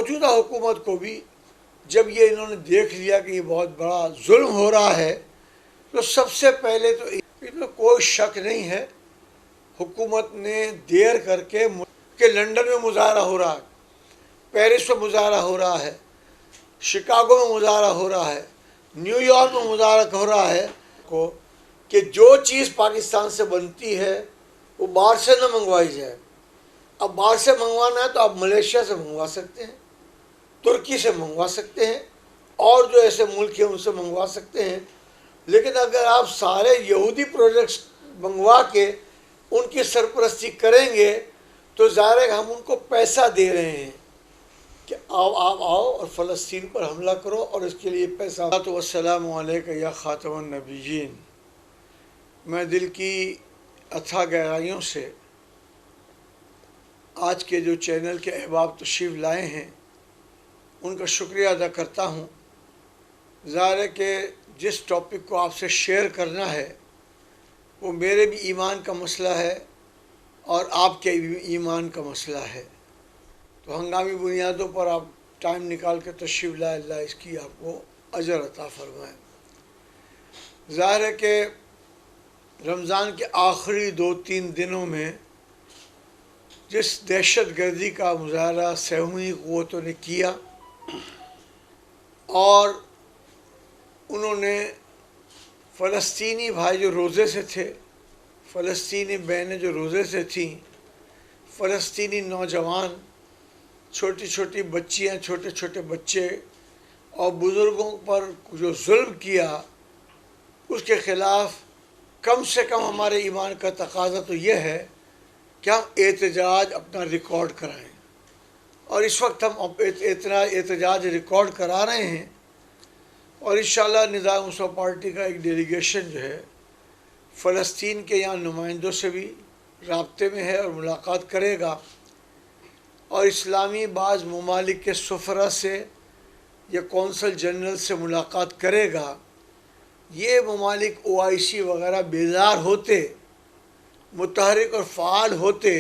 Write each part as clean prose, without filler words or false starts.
موجودہ حکومت کو بھی جب یہ انہوں نے دیکھ لیا کہ یہ بہت بڑا ظلم ہو رہا ہے تو سب سے پہلے تو اس میں کوئی شک نہیں ہے، حکومت نے دیر کر کے کہ لندن میں مظاہرہ ہو رہا ہے، پیرس میں مظاہرہ ہو رہا ہے، شکاگو میں مظاہرہ ہو رہا ہے، نیو یارک میں مظاہرہ ہو رہا ہے کہ جو چیز پاکستان سے بنتی ہے وہ باہر سے نہ منگوائی جائے۔ اب باہر سے منگوانا ہے تو آپ ملیشیا سے منگوا سکتے ہیں، ترکی سے منگوا سکتے ہیں، اور جو ایسے ملک ہیں ان سے منگوا سکتے ہیں، لیکن اگر آپ سارے یہودی پروڈکٹس منگوا کے ان کی سرپرستی کریں گے تو ظاہر ہے کہ ہم ان کو پیسہ دے رہے ہیں کہ آپ آؤ اور فلسطین پر حملہ کرو اور اس کے لیے پیسہ۔ والسلام علیکم یا خاتم النبیین۔ میں دل کی اتھاہ گہرائیوں سے آج کے جو چینل کے احباب تشریف لائے ہیں ان کا شکریہ ادا کرتا ہوں۔ ظاہر ہے کہ جس ٹاپک کو آپ سے شیئر کرنا ہے وہ میرے بھی ایمان کا مسئلہ ہے اور آپ کے بھی ایمان کا مسئلہ ہے، تو ہنگامی بنیادوں پر آپ ٹائم نکال کے تشریف لائے، اللہ اس کی آپ کو اجر عطا فرمائے۔ ظاہر ہے کہ رمضان کے آخری 2-3 دنوں میں جس دہشت گردی کا مظاہرہ صہیونی قوتوں نے کیا اور انہوں نے فلسطینی بھائی جو روزے سے تھے، فلسطینی بہنیں جو روزے سے تھیں، فلسطینی نوجوان، چھوٹی چھوٹی بچیاں، چھوٹے چھوٹے بچے اور بزرگوں پر جو ظلم کیا اس کے خلاف کم سے کم ہمارے ایمان کا تقاضا تو یہ ہے کہ ہم احتجاج اپنا ریکارڈ کرائیں، اور اس وقت ہم اتنا احتجاج ریکارڈ کرا رہے ہیں، اور انشاءاللہ نظام مصطفیٰ پارٹی کا ایک ڈیلیگیشن جو ہے فلسطین کے یہاں نمائندوں سے بھی رابطے میں ہے اور ملاقات کرے گا، اور اسلامی بعض ممالک کے سفراء سے یا کونسل جنرل سے ملاقات کرے گا۔ یہ ممالک OIC وغیرہ بیدار ہوتے، متحرک اور فعال ہوتے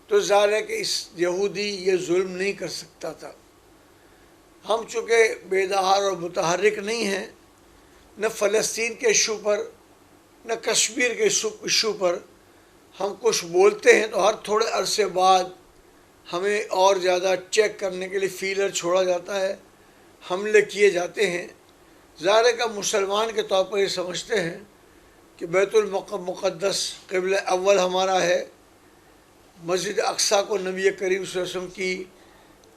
تو ظاہر ہے کہ اس یہودی یہ ظلم نہیں کر سکتا تھا۔ ہم چونکہ بیدار اور متحرک نہیں ہیں، نہ فلسطین کے ایشو پر نہ کشمیر کے ایشو پر ہم کچھ بولتے ہیں تو ہر تھوڑے عرصے بعد ہمیں اور زیادہ چیک کرنے کے لیے فیلر چھوڑا جاتا ہے، حملے کیے جاتے ہیں۔ ظاہر کا مسلمان کے طور پر یہ سمجھتے ہیں کہ بیت المقدس قبلہ اول ہمارا ہے، مسجد اقصیٰ کو نبی کریم صلی اللہ علیہ وسلم کی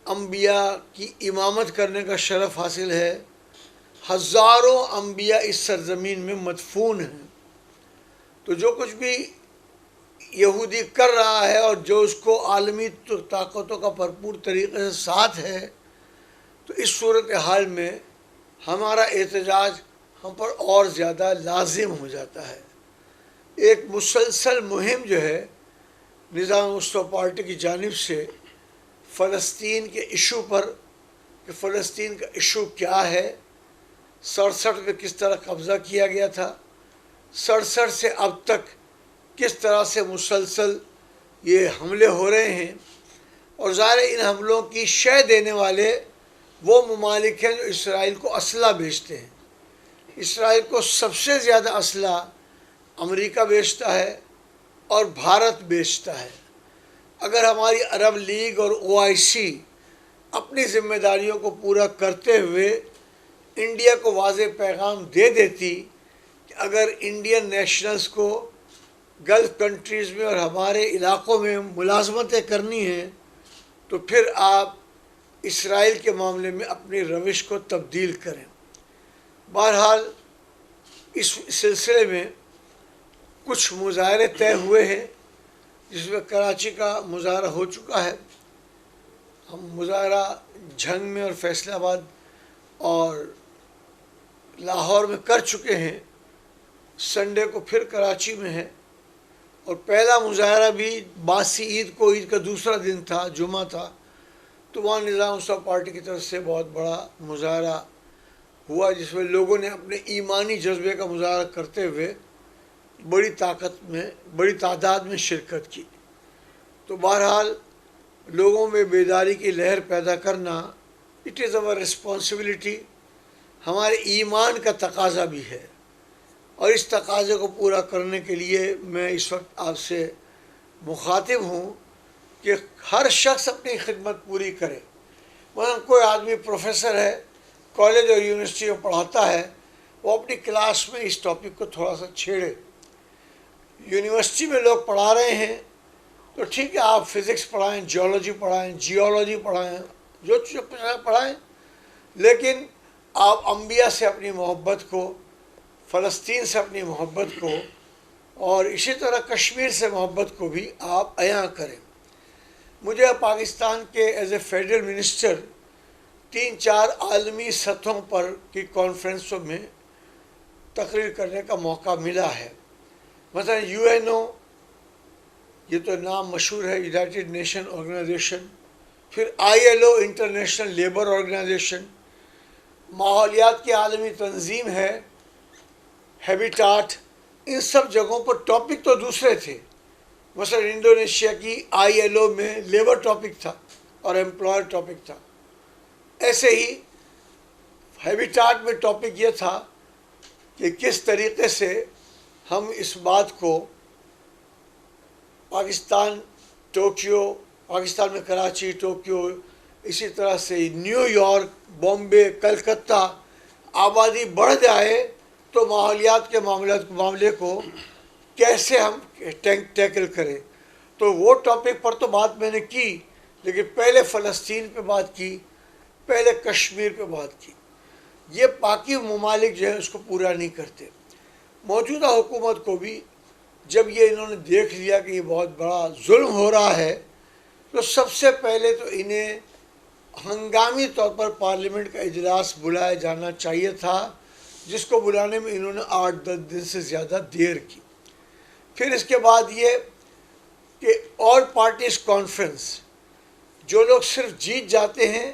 انبیاء کی امامت کرنے کا شرف حاصل ہے، ہزاروں انبیاء اس سرزمین میں مدفون ہیں، تو جو کچھ بھی یہودی کر رہا ہے اور جو اس کو عالمی طاقتوں کا بھرپور طریقے سے ساتھ ہے، تو اس صورتحال میں ہمارا احتجاج ہم پر اور زیادہ لازم ہو جاتا ہے۔ ایک مسلسل مہم جو ہے نظام مصطفیٰ پارٹی کی جانب سے فلسطین کے ایشو پر کہ فلسطین کا ایشو کیا ہے، 67 میں کس طرح قبضہ کیا گیا تھا، 67 سے اب تک کس طرح سے مسلسل یہ حملے ہو رہے ہیں، اور ظاہر ان حملوں کی شے دینے والے وہ ممالک ہیں جو اسرائیل کو اسلحہ بیچتے ہیں۔ اسرائیل کو سب سے زیادہ اسلحہ امریکہ بیچتا ہے اور بھارت بیچتا ہے۔ اگر ہماری عرب لیگ اور OIC اپنی ذمہ داریوں کو پورا کرتے ہوئے انڈیا کو واضح پیغام دے دیتی کہ اگر انڈین نیشنلز کو گلف کنٹریز میں اور ہمارے علاقوں میں ملازمتیں کرنی ہیں تو پھر آپ اسرائیل کے معاملے میں اپنی روش کو تبدیل کریں۔ بہرحال اس سلسلے میں کچھ مظاہرے طے ہوئے ہیں، جس میں کراچی کا مظاہرہ ہو چکا ہے، ہم مظاہرہ جھنگ میں اور فیصل آباد اور لاہور میں کر چکے ہیں، سنڈے کو پھر کراچی میں ہے، اور پہلا مظاہرہ بھی باسی عید کو، عید کا دوسرا دن تھا، جمعہ تھا، تو وہاں نظام مصطفیٰ پارٹی کی طرف سے بہت بڑا مظاہرہ ہوا، جس میں لوگوں نے اپنے ایمانی جذبے کا مظاہرہ کرتے ہوئے بڑی تعداد میں شرکت کی۔ تو بہرحال لوگوں میں بیداری کی لہر پیدا کرنا اٹ از اوور رسپانسبلٹی، ہمارے ایمان کا تقاضا بھی ہے، اور اس تقاضے کو پورا کرنے کے لیے میں اس وقت آپ سے مخاطب ہوں کہ ہر شخص اپنی خدمت پوری کرے۔ مثلا کوئی آدمی پروفیسر ہے، کالج اور یونیورسٹی میں پڑھاتا ہے، وہ اپنی کلاس میں اس ٹاپک کو تھوڑا سا چھیڑے۔ یونیورسٹی میں لوگ پڑھا رہے ہیں تو ٹھیک ہے، آپ فزکس پڑھائیں، جیولوجی پڑھائیں، جیولوجی پڑھائیں، جو پڑھائیں، لیکن آپ انبیاء سے اپنی محبت کو، فلسطین سے اپنی محبت کو، اور اسی طرح کشمیر سے محبت کو بھی آپ عیاں کریں۔ مجھے پاکستان کے ایز اے فیڈرل منسٹر 3-4 عالمی سطحوں پر کی کانفرنسوں میں تقریر کرنے کا موقع ملا ہے۔ مثلا UNO، یہ تو نام مشہور ہے، یونائٹڈ نیشن آرگنائزیشن، پھر ILO انٹرنیشنل لیبر آرگنائزیشن، ماحولیات کی عالمی تنظیم ہے، ہیبیٹاٹ، ان سب جگہوں پر ٹاپک تو دوسرے تھے۔ مثلا انڈونیشیا کی ILO میں لیبر ٹاپک تھا اور امپلائر ٹاپک تھا۔ ایسے ہی ہیبیٹاٹ میں ٹاپک یہ تھا کہ کس طریقے سے ہم اس بات کو پاکستان میں کراچی، ٹوکیو، اسی طرح سے نیو یارک، بامبے، کلکتہ، آبادی بڑھ جائے تو ماحولیات کے معاملے کو کیسے ہم ٹیکل کریں۔ تو وہ ٹاپک پر تو بات میں نے کی، لیکن پہلے فلسطین پہ بات کی، پہلے کشمیر پہ بات کی۔ یہ باقی ممالک جو ہیں اس کو پورا نہیں کرتے۔ موجودہ حکومت کو بھی جب یہ انہوں نے دیکھ لیا کہ یہ بہت بڑا ظلم ہو رہا ہے، تو سب سے پہلے تو انہیں ہنگامی طور پر پارلیمنٹ کا اجلاس بلایا جانا چاہیے تھا، جس کو بلانے میں انہوں نے 8-10 دن سے زیادہ دیر کی۔ پھر اس کے بعد یہ کہ آل پارٹیز کانفرنس، جو لوگ صرف جیت جاتے ہیں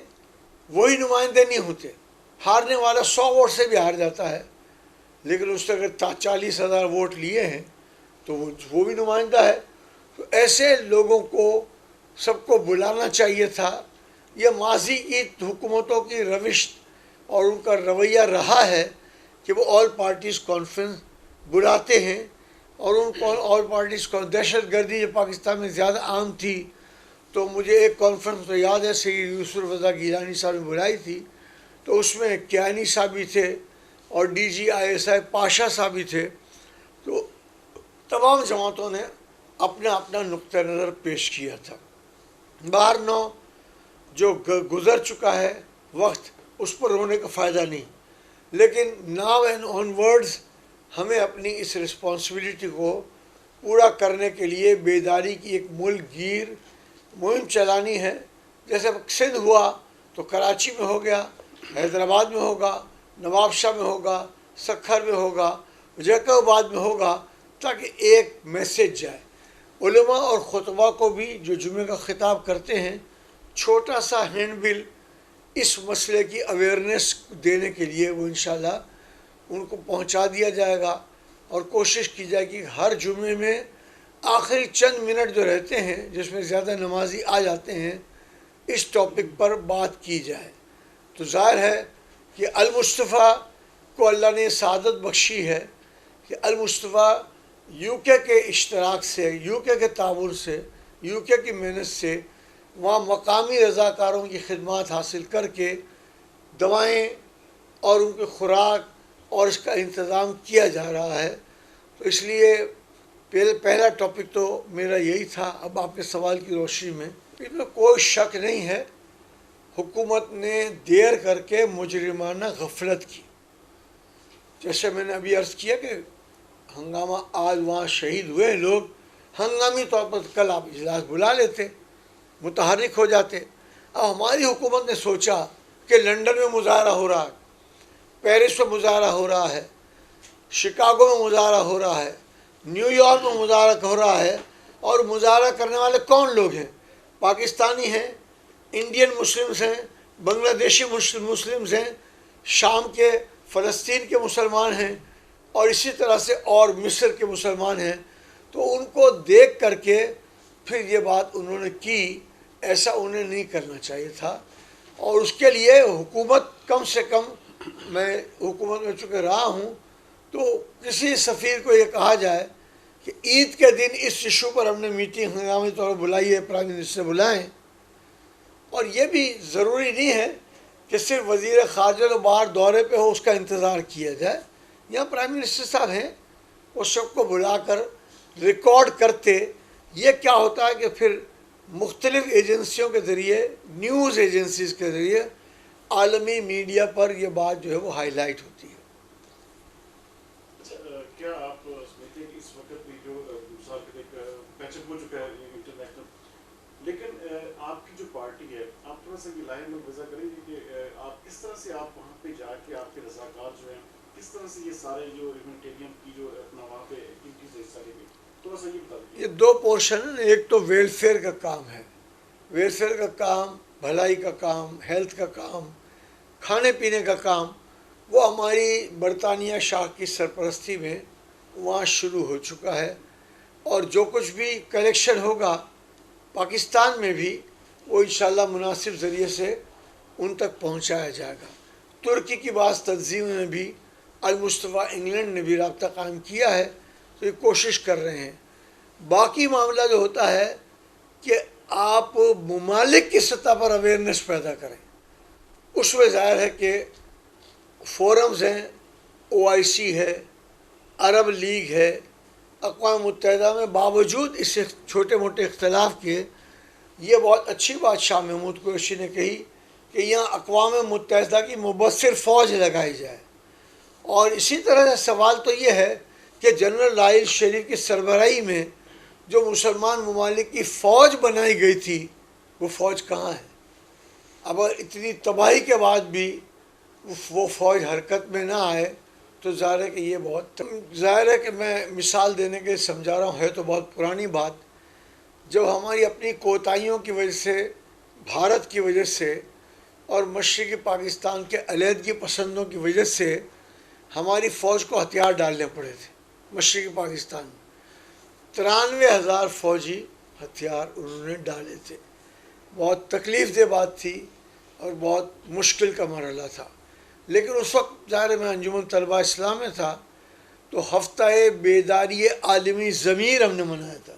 وہی نمائندے نہیں ہوتے، ہارنے والا 100 ووٹ سے بھی ہار جاتا ہے، لیکن اس نے اگر 40,000 ووٹ لیے ہیں تو وہ بھی نمائندہ ہے۔ تو ایسے لوگوں کو سب کو بلانا چاہیے تھا۔ یہ ماضی کی حکومتوں کی روش اور ان کا رویہ رہا ہے کہ وہ آل پارٹیز کانفرنس بلاتے ہیں، اور ان کو آل پارٹیز کو دہشت گردی جو پاکستان میں زیادہ عام تھی، تو مجھے ایک کانفرنس تو یاد ہے سید یوسف رضا گیلانی صاحب نے بلائی تھی، تو اس میں کیانی صاحب بھی تھے اور DGI پاشا صاحب بھی تھے۔ تو تمام جماعتوں نے اپنا اپنا نقطہ نظر پیش کیا تھا۔ بہرنو جو گزر چکا ہے وقت، اس پر رونے کا فائدہ نہیں، لیکن ناؤ اینڈ آن ورڈز ہمیں اپنی اس رسپانسبلٹی کو پورا کرنے کے لیے بیداری کی ایک ملک گیر مہم چلانی ہے۔ جیسے سندھ ہوا تو کراچی میں ہو گیا، حیدرآباد میں ہوگا، نواب شاہ میں ہوگا، سکھر میں ہوگا، جیکب آباد میں ہوگا، تاکہ ایک میسیج جائے۔ علماء اور خطبہ کو بھی جو جمعے کا خطاب کرتے ہیں، چھوٹا سا ہینڈ بل اس مسئلے کی اویئرنیس دینے کے لیے وہ انشاءاللہ ان کو پہنچا دیا جائے گا، اور کوشش کی جائے کہ ہر جمعے میں آخری چند منٹ جو رہتے ہیں جس میں زیادہ نمازی آ جاتے ہیں، اس ٹاپک پر بات کی جائے۔ تو ظاہر ہے کہ المصطفیٰ کو اللہ نے سعادت بخشی ہے کہ المصطفیٰ UK کے اشتراک سے، UK کے تعاون سے، UK کی محنت سے وہاں مقامی رضاکاروں کی خدمات حاصل کر کے دوائیں اور ان کی خوراک اور اس کا انتظام کیا جا رہا ہے۔ تو اس لیے پہلا ٹاپک تو میرا یہی تھا۔ اب آپ کے سوال کی روشنی میں اس میں کوئی شک نہیں ہے، حکومت نے دیر کر کے مجرمانہ غفلت کی۔ جیسے میں نے ابھی عرض کیا کہ ہنگامہ آج وہاں شہید ہوئے لوگ، ہنگامی طور پر کل آپ اجلاس بلا لیتے، متحرک ہو جاتے۔ اب ہماری حکومت نے سوچا کہ لندن میں مظاہرہ ہو رہا ہے، پیرس میں مظاہرہ ہو رہا ہے، شکاگو میں مظاہرہ ہو رہا ہے، نیو یارک میں مظاہرہ ہو رہا ہے، اور مظاہرہ کرنے والے کون لوگ ہیں؟ پاکستانی ہیں، انڈین مسلمز ہیں، بنگلہ دیشی مسلمز ہیں، شام کے فلسطین کے مسلمان ہیں، اور اسی طرح سے اور مصر کے مسلمان ہیں۔ تو ان کو دیکھ کر کے پھر یہ بات انہوں نے کی ایسا انہیں نہیں کرنا چاہیے تھا، اور اس کے لیے حکومت کم سے کم، میں حکومت میں چونکہ رہا ہوں، تو کسی سفیر کو یہ کہا جائے کہ عید کے دن اس ایشو پر ہم نے میٹنگ ہنگامی طور پر بلائی ہے، پرائم منسٹر بلائیں. اور یہ بھی ضروری نہیں ہے کہ صرف وزیر خارجہ جو باہر دورے پہ ہو اس کا انتظار کیا جائے. یہاں پرائم منسٹر صاحب ہیں، وہ سب کو بلا کر ریکارڈ کرتے. یہ کیا ہوتا ہے کہ پھر مختلف ایجنسیوں کے ذریعے، نیوز ایجنسیز کے ذریعے عالمی میڈیا پر یہ بات جو ہے وہ ہائی لائٹ ہوتی ہے. کیا آپ سمجھتے ہیں کہ اس وقت بھی جو دوسرا پیچ اپ ہو چکا ہے انٹرنیشنل، لیکن آپ کی جو پارٹی ہے، آپ تھوڑا سا یہ لائن میں وضع کریں گے کہ آپ کس طرح سے آپ وہاں پہ جا کے آپ کے رضاکار جو ہیں کس طرح سے یہ سارے جو ہیومینٹیرین کی جو اپنا وہاں پہ ایکٹیویٹیز حصہ لیں گے، تھوڑا سا یہ بتا دیجیے. یہ دو پورشن ہیں. ایک تو ویلفیئر کا کام ہے، ویلفیئر کا کام، بھلائی کا کام، ہیلتھ کا کام، کھانے پینے کا کام، وہ ہماری برطانیہ شاہ کی سرپرستی میں وہاں شروع ہو چکا ہے. اور جو کچھ بھی کلیکشن ہوگا پاکستان میں بھی وہ انشاءاللہ مناسب ذریعے سے ان تک پہنچایا جائے گا. ترکی کی بعض تنظیموں نے بھی، المصطفیٰ انگلینڈ نے بھی رابطہ قائم کیا ہے، تو یہ کوشش کر رہے ہیں. باقی معاملہ جو ہوتا ہے کہ آپ ممالک کی سطح پر اویئرنیس پیدا کریں. اس میں ظاہر ہے کہ فورمز ہیں، OIC ہے، عرب لیگ ہے، اقوام متحدہ میں باوجود اس چھوٹے موٹے اختلاف کے، یہ بہت اچھی بات شاہ محمود قریشی نے کہی کہ یہاں اقوام متحدہ کی مبصر فوج لگائی جائے. اور اسی طرح سے سوال تو یہ ہے کہ جنرل راحیل شریف کی سربراہی میں جو مسلمان ممالک کی فوج بنائی گئی تھی، وہ فوج کہاں ہے؟ اب اتنی تباہی کے بعد بھی وہ فوج حرکت میں نہ آئے تو ظاہر ہے کہ یہ بہت، ظاہر ہے کہ میں مثال دینے کے سمجھا رہا ہوں، ہے تو بہت پرانی بات. جب ہماری اپنی کوتاہیوں کی وجہ سے، بھارت کی وجہ سے اور مشرقی پاکستان کے علیحدگی پسندوں کی وجہ سے ہماری فوج کو ہتھیار ڈالنے پڑے تھے. مشرقی پاکستان میں 93,000 فوجی ہتھیار انہوں نے ڈالے تھے. بہت تکلیف دہ بات تھی اور بہت مشکل کا مرحلہ تھا. لیکن اس وقت ظاہر میں انجمن طلبہ اسلام میں تھا، تو ہفتہ بیداری عالمی ضمیر ہم نے منایا تھا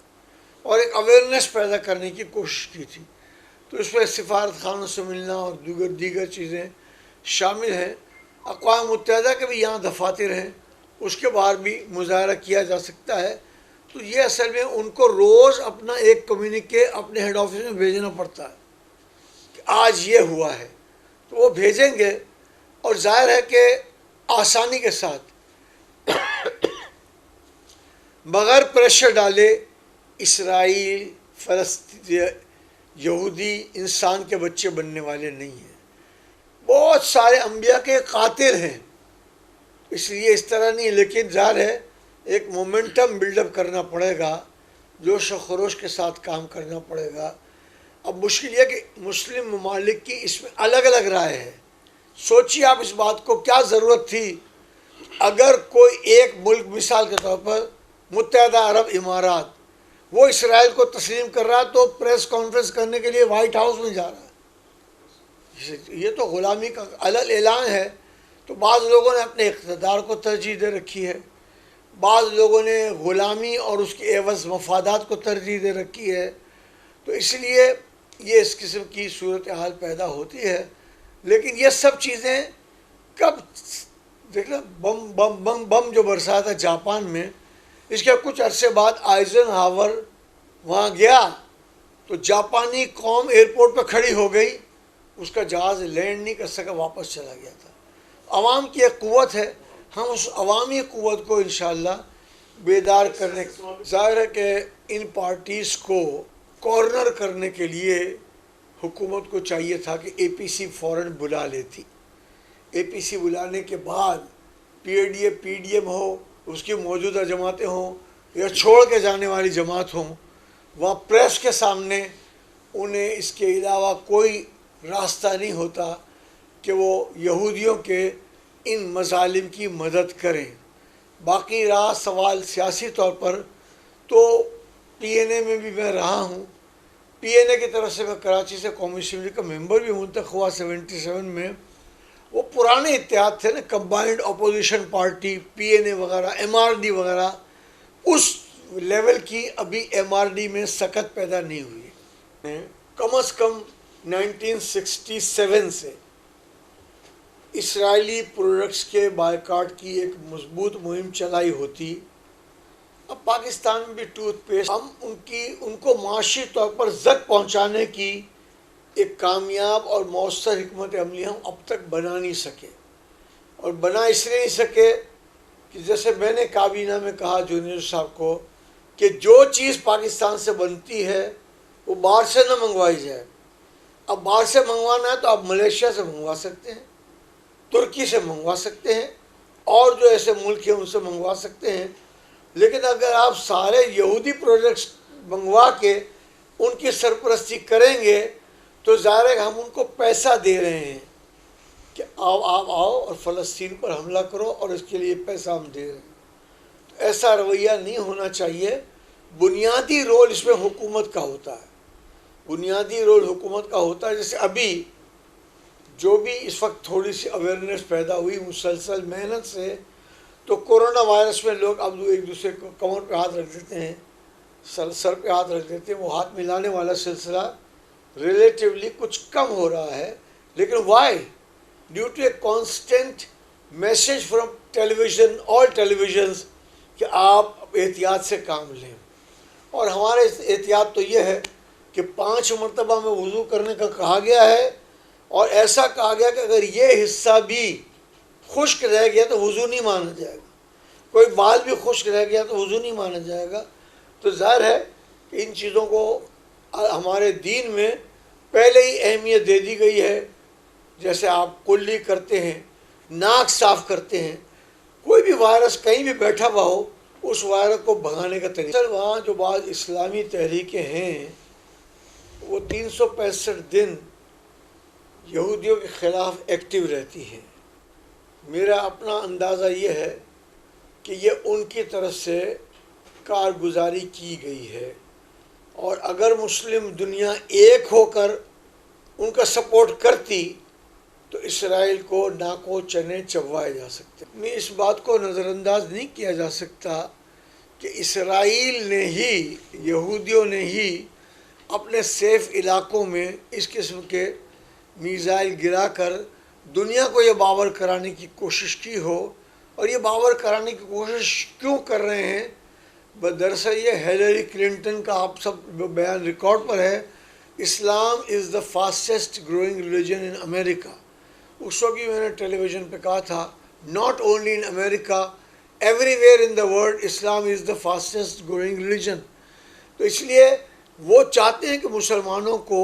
اور ایک اویئرنیس پیدا کرنے کی کوشش کی تھی. تو اس میں سفارت خانوں سے ملنا اور دیگر چیزیں شامل ہیں. اقوام متحدہ کے بھی یہاں دفاتر ہیں، اس کے باہر بھی مظاہرہ کیا جا سکتا ہے. تو یہ اصل میں ان کو روز اپنا ایک کمیونیکے اپنے ہیڈ آفس میں بھیجنا پڑتا ہے کہ آج یہ ہوا ہے، تو وہ بھیجیں گے. اور ظاہر ہے کہ آسانی کے ساتھ بغیر پریشر ڈالے اسرائیل، فلسطین، یہودی انسان کے بچے بننے والے نہیں ہیں. بہت سارے انبیاء کے قاتل ہیں، اس لیے اس طرح نہیں. لیکن ظاہر ہے ایک مومنٹم بلڈ اپ کرنا پڑے گا، جوش و خروش کے ساتھ کام کرنا پڑے گا. اب مشکل یہ کہ مسلم ممالک کی اس میں الگ الگ رائے ہے. سوچیے آپ اس بات کو، کیا ضرورت تھی اگر کوئی ایک ملک مثال کے طور پر متحدہ عرب امارات، وہ اسرائیل کو تسلیم کر رہا تو پریس کانفرنس کرنے کے لیے وائٹ ہاؤس میں جا رہا ہے. یہ تو غلامی کا علل اعلان ہے. تو بعض لوگوں نے اپنے اقتدار کو ترجیح دے رکھی ہے، بعض لوگوں نے غلامی اور اس کے عوض مفادات کو ترجیح دے رکھی ہے. تو اس لیے یہ اس قسم کی صورتحال پیدا ہوتی ہے. لیکن یہ سب چیزیں کب دیکھنا، بم جو برسا تھا جاپان میں، اس کے کچھ عرصے بعد آئزن ہاور وہاں گیا تو جاپانی قوم ایئرپورٹ پہ کھڑی ہو گئی، اس کا جہاز لینڈ نہیں کر سکا، واپس چلا گیا تھا. عوام کی ایک قوت ہے، ہم اس عوامی قوت کو انشاءاللہ بیدار کرنے. ظاہر ہے کہ ان پارٹیز کو کارنر کرنے کے لیے حکومت کو چاہیے تھا کہ APC فوراً بلا لیتی. APC بلانے کے بعد PDM ہو، اس کی موجودہ جماعتیں ہوں یا چھوڑ کے جانے والی جماعت ہوں، وہاں پریس کے سامنے انہیں اس کے علاوہ کوئی راستہ نہیں ہوتا کہ وہ یہودیوں کے ان مظالم کی مدد کریں. باقی رہا سوال سیاسی طور پر، تو PNA میں بھی میں رہا ہوں، پی این اے کی طرف سے میں کراچی سے قومی اسمبلی کا ممبر بھی منتخب ہوا 77 میں. وہ پرانے اتحاد تھے نا، کمبائنڈ اپوزیشن پارٹی، پی این اے وغیرہ، ایم آر ڈی وغیرہ، اس لیول کی ابھی ایم آر ڈی میں سکت پیدا نہیں ہوئی. کم از کم 1967 سے اسرائیلی پروڈکٹس کے بائیکاٹ کی ایک مضبوط مہم چلائی ہوتی. اب پاکستان میں بھی ٹوتھ پیسٹ، ہم ان کو معاشی طور پر زد پہنچانے کی ایک کامیاب اور مؤثر حکمت عملی ہم اب تک بنا نہیں سکے. اور بنا اس لیے نہیں سکے کہ جیسے میں نے کابینہ میں کہا جونیئر صاحب کو کہ جو چیز پاکستان سے بنتی ہے وہ باہر سے نہ منگوائی جائے. اب باہر سے منگوانا ہے تو آپ ملیشیا سے منگوا سکتے ہیں، ترکی سے منگوا سکتے ہیں، اور جو ایسے ملک ہیں ان سے منگوا سکتے ہیں. لیکن اگر آپ سارے یہودی پروڈکٹس منگوا کے ان کی سرپرستی کریں گے تو ظاہر ہے کہ ہم ان کو پیسہ دے رہے ہیں کہ آپ آؤ اور فلسطین پر حملہ کرو، اور اس کے لیے پیسہ ہم دے رہے ہیں. ایسا رویہ نہیں ہونا چاہیے. بنیادی رول اس میں حکومت کا ہوتا ہے، بنیادی رول حکومت کا ہوتا ہے. جیسے ابھی جو بھی اس وقت تھوڑی سی اویئرنیس پیدا ہوئی مسلسل محنت سے، تو کورونا وائرس میں لوگ اب ایک دوسرے کو کمر پہ ہاتھ رکھ دیتے ہیں، سر پہ ہاتھ رکھ دیتے ہیں. وہ ہاتھ ملانے والا سلسلہ ریلیٹیولی کچھ کم ہو رہا ہے. لیکن why? Due to a constant message from television, all televisions, کہ آپ احتیاط سے کام لیں. اور ہمارے احتیاط تو یہ ہے کہ 5 مرتبہ میں وضو کرنے کا کہا گیا ہے، اور ایسا کہا گیا کہ اگر یہ حصہ بھی خشک رہ گیا تو وضو نہیں مانا جائے گا. کوئی بال بھی خشک رہ گیا تو وضو نہیں مانا جائے گا. تو ظاہر ہے کہ ان چیزوں کو ہمارے دین میں پہلے ہی اہمیت دے دی گئی ہے. جیسے آپ کلی کرتے ہیں، ناک صاف کرتے ہیں، کوئی بھی وائرس کہیں بھی بیٹھا ہوا ہو اس وائرس کو بھگانے کا طریقہ. وہاں جو بعض اسلامی تحریکیں ہیں وہ 365 دن یہودیوں کے خلاف ایکٹیو رہتی ہیں. میرا اپنا اندازہ یہ ہے کہ یہ ان کی طرف سے کارگزاری کی گئی ہے، اور اگر مسلم دنیا ایک ہو کر ان کا سپورٹ کرتی تو اسرائیل کو ناکو چنے چبوائے جا سکتے. میں اس بات کو نظر انداز نہیں کیا جا سکتا کہ اسرائیل نے ہی، یہودیوں نے ہی اپنے سیف علاقوں میں اس قسم کے میزائل گرا کر دنیا کو یہ باور کرانے کی کوشش کی ہو. اور یہ باور کرانے کی کوشش کیوں کر رہے ہیں؟ دراصل یہ ہیلری کلنٹن کا آپ سب بیان ریکارڈ پر ہے، اسلام از دا فاسٹسٹ گروئنگ ریلیجن ان امریکہ. اس وقت بھی میں نے ٹیلی ویژن پہ کہا تھا، not only in America, every where in the world Islam is the fastest growing religion. تو اس لیے وہ چاہتے ہیں کہ مسلمانوں کو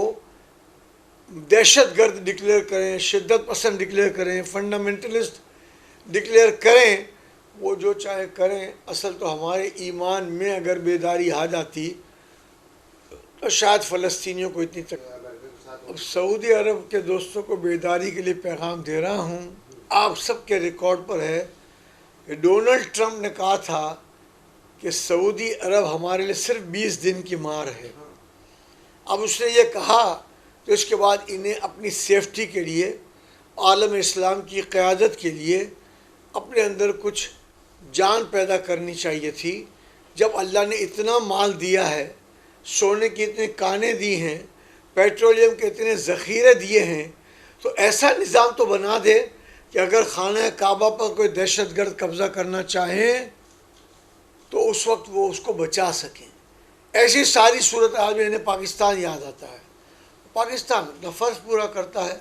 دہشت گرد ڈکلیئر کریں، شدت پسند ڈکلیئر کریں، فنڈامنٹلسٹ ڈکلیئر کریں. وہ جو چاہے کریں، اصل تو ہمارے ایمان میں اگر بیداری آ جاتی تو شاید فلسطینیوں کو اتنی تک. اب سعودی عرب کے دوستوں کو بیداری کے لیے پیغام دے رہا ہوں. آپ سب کے ریکارڈ پر ہے کہ ڈونلڈ ٹرمپ نے کہا تھا کہ سعودی عرب ہمارے لیے صرف 20 دن کی مار ہے. اب اس نے یہ کہا تو اس کے بعد انہیں اپنی سیفٹی کے لیے، عالم اسلام کی قیادت کے لیے اپنے اندر کچھ جان پیدا کرنی چاہیے تھی. جب اللہ نے اتنا مال دیا ہے، سونے کی اتنی کانیں دی ہیں، پیٹرولیم کے اتنے ذخیرے دیے ہیں، تو ایسا نظام تو بنا دے کہ اگر خانہ کعبہ پر کوئی دہشت گرد قبضہ کرنا چاہیں تو اس وقت وہ اس کو بچا سکیں. ایسی ساری صورتحال میں انہیں پاکستان یاد آتا ہے. پاکستان اپنا فرض پورا کرتا ہے،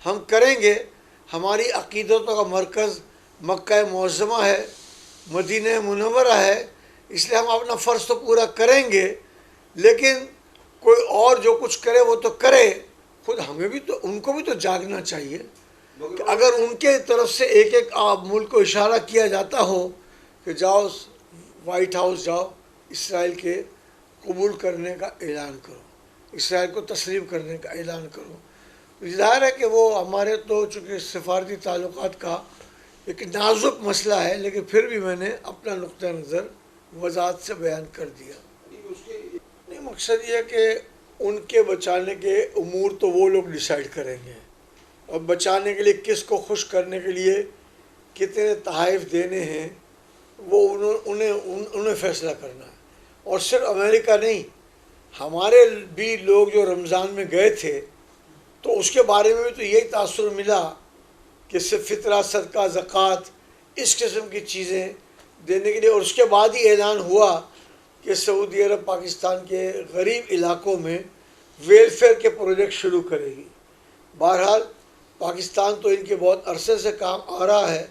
ہم کریں گے. ہماری عقیدتوں کا مرکز مکہ معظمہ ہے، مدینہ منورہ ہے، اس لیے ہم اپنا فرض تو پورا کریں گے. لیکن کوئی اور جو کچھ کرے وہ تو کرے، خود ہمیں بھی تو، ان کو بھی تو جاگنا چاہیے کہ اگر ان کے طرف سے ایک ایک ملک کو اشارہ کیا جاتا ہو کہ جاؤ وائٹ ہاؤس جاؤ، اسرائیل کے قبول کرنے کا اعلان کرو، اسرائیل کو تسلیم کرنے کا اعلان کرو. ظاہر ہے کہ وہ ہمارے تو چونکہ سفارتی تعلقات کا ایک نازک مسئلہ ہے، لیکن پھر بھی میں نے اپنا نقطہ نظر وضاحت سے بیان کر دیا. نہیں، مقصد یہ ہے کہ ان کے بچانے کے امور تو وہ لوگ ڈیسائیڈ کریں گے، اور بچانے کے لیے کس کو خوش کرنے کے لیے کتنے تحائف دینے ہیں وہ انہیں فیصلہ کرنا ہے۔ اور صرف امریکہ نہیں، ہمارے بھی لوگ جو رمضان میں گئے تھے تو اس کے بارے میں بھی تو یہی تاثر ملا کہ صرف فطرہ، صدقہ، زکوٰۃ اس قسم کی چیزیں دینے کے لیے، اور اس کے بعد ہی اعلان ہوا کہ سعودی عرب پاکستان کے غریب علاقوں میں ویلفیئر کے پروجیکٹ شروع کرے گی۔ بہرحال پاکستان تو ان کے بہت عرصے سے کام آ رہا ہے،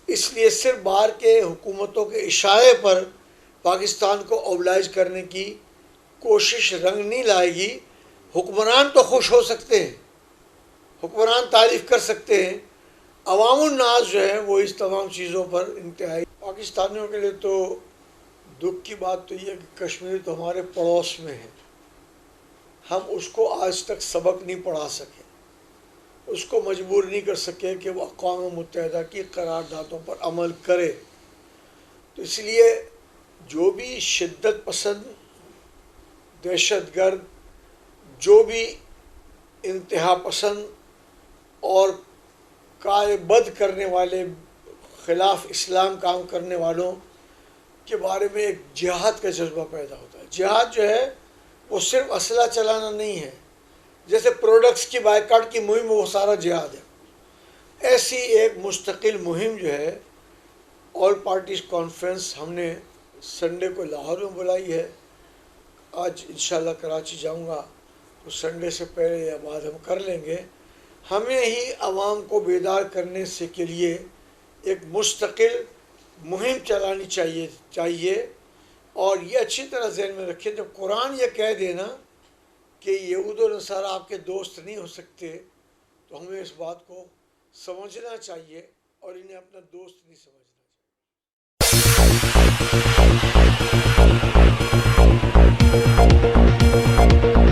اس لیے صرف باہر کے حکومتوں کے اشارے پر پاکستان کو اوبلائز کرنے کی کوشش رنگ نہیں لائے گی۔ حکمران تو خوش ہو سکتے ہیں، حکمران تعریف کر سکتے ہیں، عوام الناس جو ہے وہ اس تمام چیزوں پر انتہائی۔ پاکستانیوں کے لیے تو دکھ کی بات تو یہ ہے کہ کشمیر تو ہمارے پڑوس میں ہے، ہم اس کو آج تک سبق نہیں پڑھا سکے، اس کو مجبور نہیں کر سکے کہ وہ اقوام متحدہ کی قراردادوں پر عمل کرے۔ تو اس لیے جو بھی شدت پسند، دہشت گرد، جو بھی انتہا پسند اور کار بد کرنے والے، خلاف اسلام کام کرنے والوں کے بارے میں ایک جہاد کا جذبہ پیدا ہوتا ہے۔ جہاد جو ہے وہ صرف اسلحہ چلانا نہیں ہے، جیسے پروڈکٹس کی بائیکاٹ کی مہم وہ سارا جہاد ہے۔ ایسی ایک مستقل مہم جو ہے آل پارٹیز کانفرنس ہم نے سنڈے کو لاہور میں بلائی ہے۔ آج انشاءاللہ کراچی جاؤں گا تو سنڈے سے پہلے یا بعد ہم کر لیں گے۔ ہمیں ہی عوام کو بیدار کرنے سے کے لیے ایک مستقل مہم چلانی چاہیے، اور یہ اچھی طرح ذہن میں رکھیں، جب قرآن یہ کہہ دینا کہ یہود و نصارہ آپ کے دوست نہیں ہو سکتے تو ہمیں اس بات کو سمجھنا چاہیے اور انہیں اپنا دوست نہیں سمجھنا چاہیے۔